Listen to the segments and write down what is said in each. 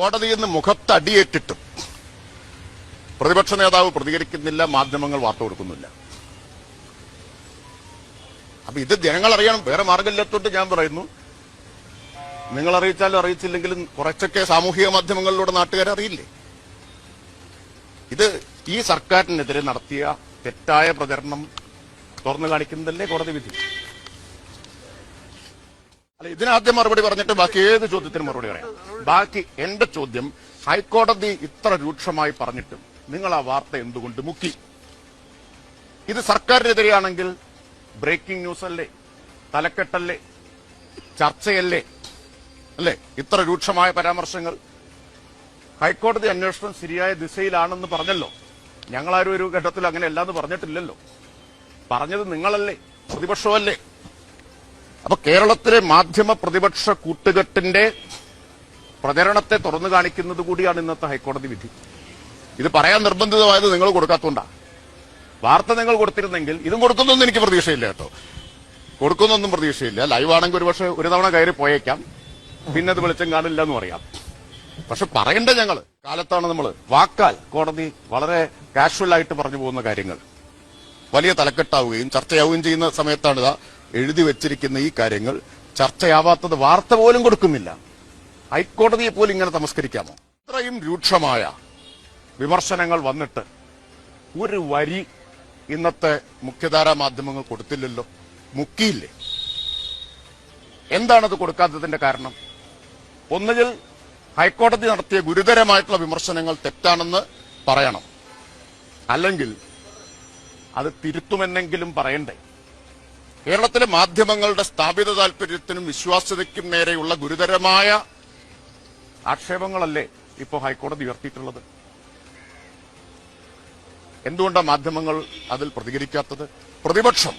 കോടതിയിൽ നിന്ന് മുഖത്തടിയേറ്റിട്ടും പ്രതിപക്ഷ നേതാവ് പ്രതികരിക്കുന്നില്ല, മാധ്യമങ്ങൾ വാർത്ത കൊടുക്കുന്നില്ല. അപ്പൊ ഇത് ജനങ്ങൾ അറിയണം. വേറെ മാർഗമില്ലാത്തോട്ട് ഞാൻ പറയുന്നു, നിങ്ങൾ അറിയിച്ചാലും അറിയിച്ചില്ലെങ്കിലും കുറച്ചൊക്കെ സാമൂഹിക മാധ്യമങ്ങളിലൂടെ നാട്ടുകാരെ അറിയില്ലേ. ഇത് ഈ സർക്കാരിനെതിരെ നടത്തിയ തെറ്റായ പ്രചരണം തുറന്നു കാണിക്കുന്നതല്ലേ കോടതി വിധി. അല്ല, ഇതിനാദ്യം മറുപടി പറഞ്ഞിട്ട് ബാക്കി ഏത് ചോദ്യത്തിനും മറുപടി പറയാം. ബാക്കി എന്റെ ചോദ്യം, ഹൈക്കോടതി ഇത്ര രൂക്ഷമായി പറഞ്ഞിട്ടും നിങ്ങൾ ആ വാർത്ത എന്തുകൊണ്ട് മുക്കി? ഇത് സർക്കാരിനെതിരെയാണെങ്കിൽ ബ്രേക്കിംഗ് ന്യൂസ് അല്ലേ, തലക്കെട്ടല്ലേ, ചർച്ചയല്ലേ, അല്ലേ? ഇത്ര രൂക്ഷമായ പരാമർശങ്ങൾ. ഹൈക്കോടതി അന്വേഷണം ശരിയായ ദിശയിലാണെന്ന് പറഞ്ഞല്ലോ. ഞങ്ങളാരും ഒരു ഘട്ടത്തിൽ അങ്ങനെയല്ലാന്ന് പറഞ്ഞിട്ടില്ലല്ലോ. പറഞ്ഞത് നിങ്ങളല്ലേ, പ്രതിപക്ഷമല്ലേ? അപ്പൊ കേരളത്തിലെ മാധ്യമ പ്രതിപക്ഷ കൂട്ടുകെട്ടിന്റെ പ്രചരണത്തെ തുറന്നു കാണിക്കുന്നത് കൂടിയാണ് ഇന്നത്തെ ഹൈക്കോടതി വിധി. ഇത് പറയാൻ നിർബന്ധിതമായത് നിങ്ങൾ കൊടുക്കാത്തതുകൊണ്ടാണ്. വാർത്ത നിങ്ങൾ കൊടുത്തിരുന്നെങ്കിൽ ഇതും കൊടുക്കുന്നൊന്നും എനിക്ക് പ്രതീക്ഷയില്ല കേട്ടോ. കൊടുക്കുന്നൊന്നും പ്രതീക്ഷയില്ല. ലൈവാണെങ്കിൽ ഒരുപക്ഷെ ഒരു തവണ കയറി പോയേക്കാം, പിന്നെ അത് വെളിച്ചം കാണില്ല എന്ന് പറയാം. പക്ഷെ പറയണ്ടേ? ഞങ്ങൾ കാലത്താണ് നമ്മൾ വാക്കാൽ കോടതി വളരെ കാഷ്വൽ ആയിട്ട് പറഞ്ഞു പോകുന്ന കാര്യങ്ങൾ വലിയ തലക്കെട്ടാവുകയും ചർച്ചയാവുകയും ചെയ്യുന്ന സമയത്താണ് ഇതാ എഴുതി വെച്ചിരിക്കുന്ന ഈ കാര്യങ്ങൾ ചർച്ചയാവാത്തത്. വാർത്ത പോലും കൊടുക്കുന്നില്ല. ഹൈക്കോടതിയെ പോലും ഇങ്ങനെ തമസ്കരിക്കാമോ? ഇത്രയും രൂക്ഷമായ വിമർശനങ്ങൾ വന്നിട്ട് ഒരു വരി ഇന്നത്തെ മുഖ്യധാരാ മാധ്യമങ്ങൾ കൊടുത്തില്ലല്ലോ, മുക്കിയില്ലേ? എന്താണത് കൊടുക്കാത്തതിന്റെ കാരണം? ഒന്നുകിൽ ഹൈക്കോടതി നടത്തിയ ഗുരുതരമായിട്ടുള്ള വിമർശനങ്ങൾ തെറ്റാണെന്ന് പറയണം, അല്ലെങ്കിൽ അത് തിരുത്തുമെന്നെങ്കിലും പറയണ്ടേ? കേരളത്തിലെ മാധ്യമങ്ങളുടെ സ്ഥാപിത താൽപര്യത്തിനും വിശ്വാസ്യതയ്ക്കും നേരെയുള്ള ഗുരുതരമായ ആക്ഷേപങ്ങളല്ലേ ഇപ്പോൾ ഹൈക്കോടതി ഉയർത്തിയിട്ടുള്ളത്? എന്തുകൊണ്ടാണ് മാധ്യമങ്ങൾ അതിൽ പ്രതികരിക്കാത്തത്? പ്രതിപക്ഷം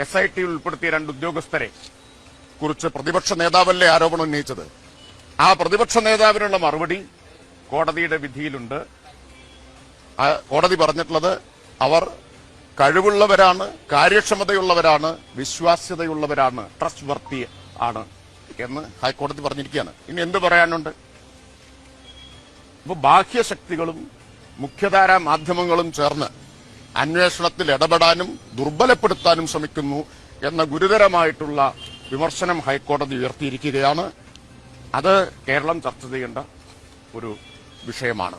SIT ഉൾപ്പെടുത്തിയ 2 ഉദ്യോഗസ്ഥരെ കുറിച്ച് പ്രതിപക്ഷ നേതാവല്ലേ ആരോപണം ഉന്നയിച്ചത്? ആ പ്രതിപക്ഷ നേതാവിനുള്ള മറുപടി കോടതിയുടെ വിധിയിലുണ്ട്. കോടതി പറഞ്ഞിട്ടുള്ളത് അവർ കഴിവുള്ളവരാണ്, കാര്യക്ഷമതയുള്ളവരാണ്, വിശ്വാസ്യതയുള്ളവരാണ്, ട്രസ്റ്റ് വർത്തി ആണ് എന്ന് ഹൈക്കോടതി പറഞ്ഞിരിക്കുകയാണ്. ഇനി എന്ത് പറയാനുണ്ട്? ഇപ്പൊ ബാഹ്യശക്തികളും മുഖ്യധാരാ മാധ്യമങ്ങളും ചേർന്ന് അന്വേഷണത്തിൽ ഇടപെടാനും ദുർബലപ്പെടുത്താനും ശ്രമിക്കുന്നു എന്ന ഗുരുതരമായിട്ടുള്ള വിമർശനം ഹൈക്കോടതി ഉയർത്തിയിരിക്കുകയാണ്. അത് കേരളം ചർച്ച ചെയ്യേണ്ട ഒരു വിഷയമാണ്.